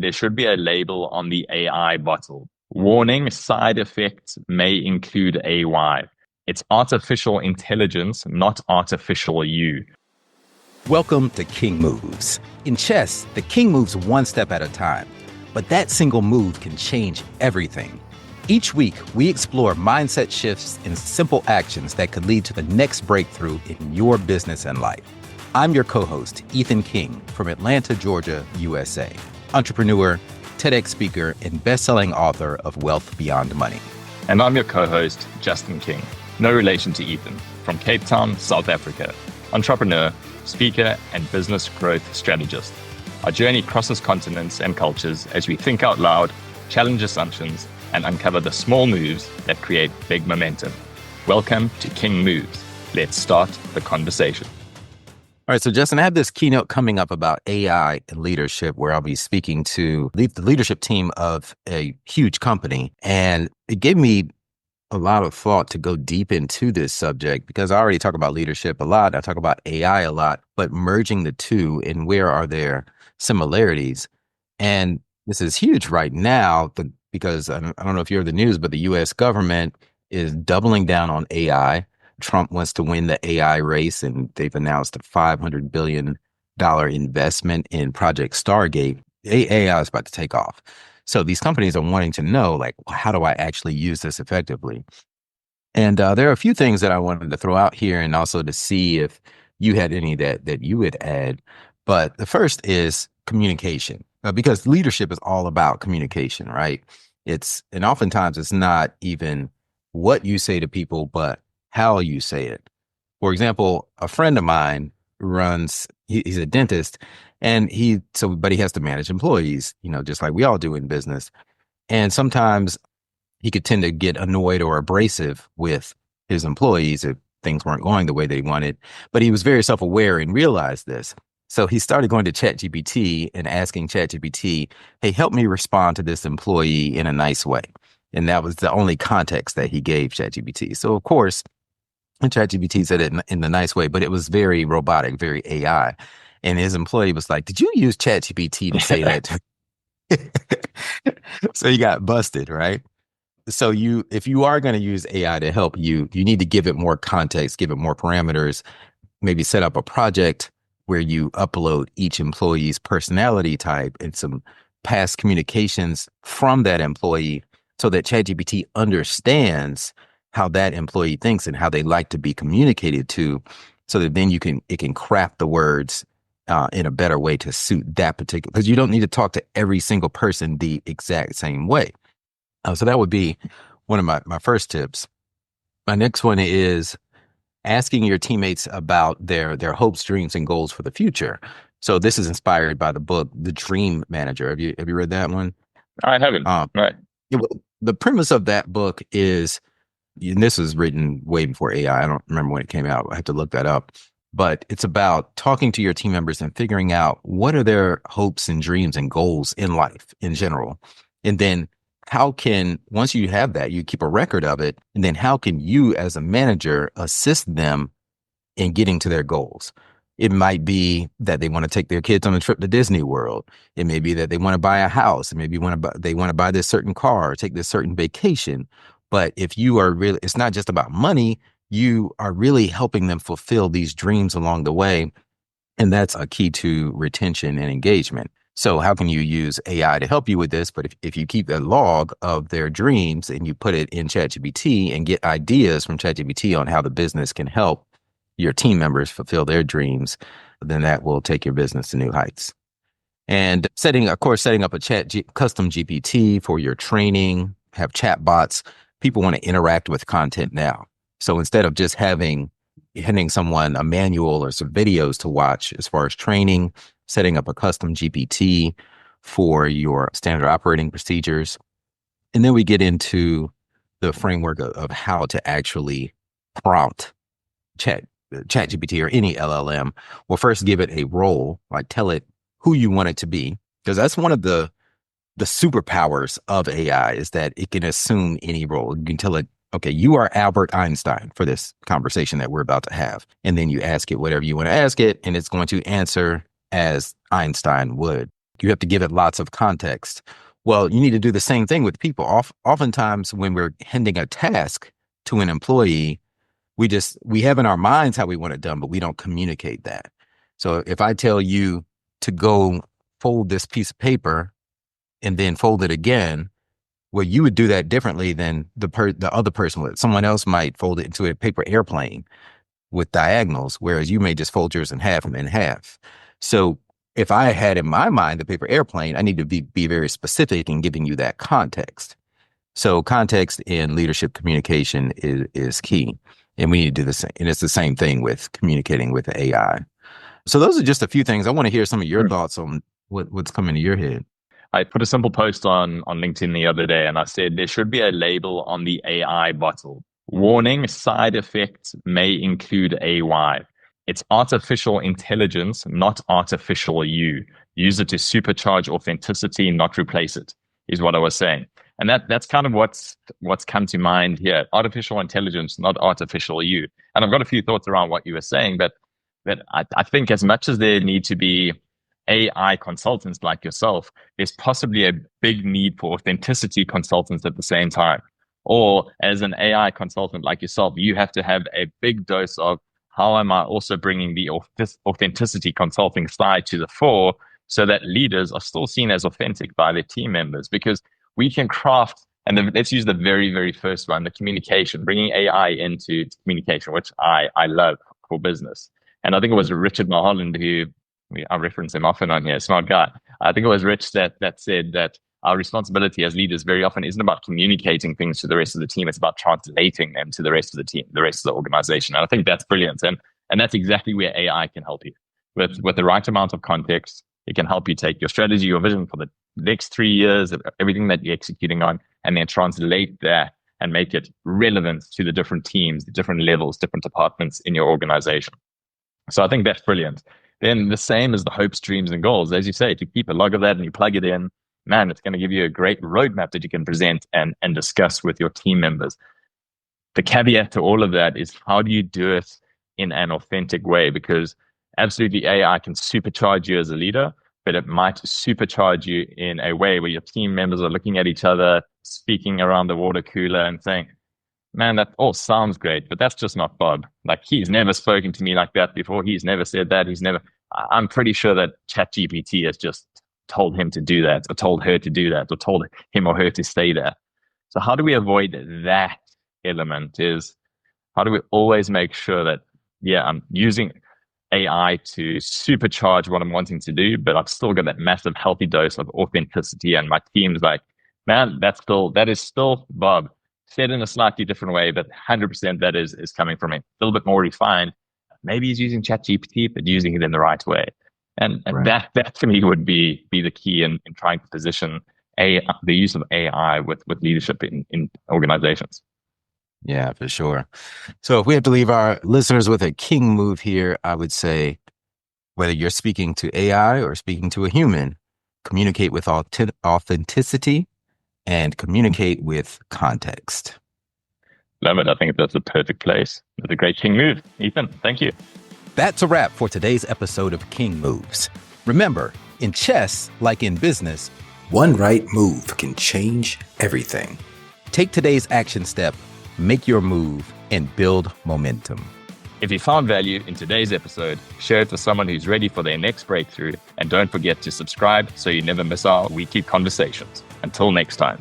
There should be a label on the AI bottle. Warning, side effects may include AY. It's artificial intelligence, not artificial you. Welcome to King Moves. In chess, the king moves one step at a time, but that single move can change everything. Each week, we explore mindset shifts and simple actions that could lead to the next breakthrough in your business and life. I'm your co-host, Ethan King, from Atlanta, Georgia, USA. Entrepreneur, TEDx speaker, and best-selling author of Wealth Beyond Money. And I'm your co-host, Justin King, no relation to Ethan, from Cape Town, South Africa. Entrepreneur, speaker, and business growth strategist. Our journey crosses continents and cultures as we think out loud, challenge assumptions, and uncover the small moves that create big momentum. Welcome to King Moves. Let's start the conversation. All right, so Justin, I have this keynote coming up about AI and leadership where I'll be speaking to the leadership team of a huge company. And it gave me a lot of thought to go deep into this subject because I already talk about leadership a lot. I talk about AI a lot, but merging the two and where are there similarities? And this is huge right now because I don't know if you heard the news, but the U.S. government is doubling down on AI. Trump wants to win the AI race, and they've announced a $500 billion investment in Project Stargate. AI is about to take off. So these companies are wanting to know, like, how do I actually use this effectively? And there are a few things that I wanted to throw out here and also to see if you had any that you would add. But the first is communication, because leadership is all about communication, right? And oftentimes it's not even what you say to people, but how you say it. For example, a friend of mine he's a dentist, and but he has to manage employees, just like we all do in business. And sometimes he could tend to get annoyed or abrasive with his employees if things weren't going the way they wanted. But he was very self-aware and realized this. So he started going to ChatGPT and asking ChatGPT, hey, help me respond to this employee in a nice way. And that was the only context that he gave ChatGPT. So of course, ChatGPT said it in the nice way, but it was very robotic, very AI. And his employee was like, did you use ChatGPT to say that? So he got busted, right? So if you are going to use AI to help you, you need to give it more context, give it more parameters, maybe set up a project where you upload each employee's personality type and some past communications from that employee so that ChatGPT understands how that employee thinks and how they like to be communicated to, so that then it can craft the words in a better way to suit that particular, because you don't need to talk to every single person the exact same way. So that would be one of my first tips. My next one is asking your teammates about their hopes, dreams, and goals for the future. So this is inspired by the book, The Dream Manager. Have you read that one? I haven't. Right. The premise of that book is, and this was written way before AI. I don't remember when it came out. I have to look that up. But it's about talking to your team members and figuring out what are their hopes and dreams and goals in life in general. And then once you have that, you keep a record of it. And then how can you as a manager assist them in getting to their goals? It might be that they want to take their kids on a trip to Disney World. It may be that they want to buy a house. It may be they want to buy this certain car or take this certain vacation. But if you are really, it's not just about money, you are really helping them fulfill these dreams along the way. And that's a key to retention and engagement. So how can you use AI to help you with this? But if you keep a log of their dreams and you put it in ChatGPT and get ideas from ChatGPT on how the business can help your team members fulfill their dreams, then that will take your business to new heights. And setting up a custom GPT for your training, have chat bots. People want to interact with content now. So instead of just handing someone a manual or some videos to watch as far as training, setting up a custom GPT for your standard operating procedures. And then we get into the framework of how to actually prompt ChatGPT or any LLM. Well, first give it a role, like tell it who you want it to be, because that's one of the superpowers of AI is that it can assume any role. You can tell it, okay, you are Albert Einstein for this conversation that we're about to have. And then you ask it whatever you want to ask it, and it's going to answer as Einstein would. You have to give it lots of context. Well, you need to do the same thing with people. Oftentimes when we're handing a task to an employee, we have in our minds how we want it done, but we don't communicate that. So if I tell you to go fold this piece of paper and then fold it again, well, you would do that differently than the other person would. Someone else might fold it into a paper airplane with diagonals, whereas you may just fold yours in half and in half. So if I had in my mind the paper airplane, I need to be very specific in giving you that context. So context in leadership communication is key. And we need to do the same. And it's the same thing with communicating with AI. So those are just a few things. I want to hear some of your thoughts on what's coming to your head. I put a simple post on LinkedIn the other day, and I said there should be a label on the AI bottle. Warning, side effects may include AY. It's artificial intelligence, not artificial you. Use it to supercharge authenticity, not replace it, is what I was saying. And that's kind of what's come to mind here. Artificial intelligence, not artificial you. And I've got a few thoughts around what you were saying, but I think as much as there need to be AI consultants like yourself, there's possibly a big need for authenticity consultants at the same time. Or as an AI consultant like yourself, you have to have a big dose of how am I also bringing the authenticity consulting side to the fore so that leaders are still seen as authentic by their team members, because we can craft, and let's use the very, very first one, the communication, bringing AI into communication, which I love for business. And I think it was Richard Mulholland I reference him often on here, smart guy. I think it was Rich that said that our responsibility as leaders very often isn't about communicating things to the rest of the team. It's about translating them to the rest of the team, the rest of the organization. And I think that's brilliant. And that's exactly where AI can help you. With the right amount of context, it can help you take your strategy, your vision for the next 3 years, of everything that you're executing on, and then translate that and make it relevant to the different teams, the different levels, different departments in your organization. So I think that's brilliant. Then the same as the hopes, dreams, and goals. As you say, if you keep a log of that and you plug it in, man, it's going to give you a great roadmap that you can present and discuss with your team members. The caveat to all of that is, how do you do it in an authentic way? Because absolutely AI can supercharge you as a leader, but it might supercharge you in a way where your team members are looking at each other, speaking around the water cooler and saying, man, that all sounds great, but that's just not Bob. Like, he's never spoken to me like that before. He's never said that. I'm pretty sure that ChatGPT has just told him to do that, or told her to do that, or told him or her to say that. So how do we avoid that element? Is how do we always make sure that, yeah, I'm using AI to supercharge what I'm wanting to do, but I've still got that massive healthy dose of authenticity, and my team's like, man, that is still Bob. Said in a slightly different way, but 100% that is coming from him. A little bit more refined. Maybe he's using ChatGPT, but using it in the right way. And right. that to me would be the key in trying to position the use of AI with leadership in organizations. Yeah, for sure. So if we have to leave our listeners with a king move here, I would say, whether you're speaking to AI or speaking to a human, communicate with authenticity and communicate with context. Love it. I think that's a perfect place. That's a great king move. Ethan, thank you. That's a wrap for today's episode of King Moves. Remember, in chess, like in business, one right move can change everything. Take today's action step, make your move, and build momentum. If you found value in today's episode, share it with someone who's ready for their next breakthrough. And don't forget to subscribe so you never miss our weekly conversations. Until next time.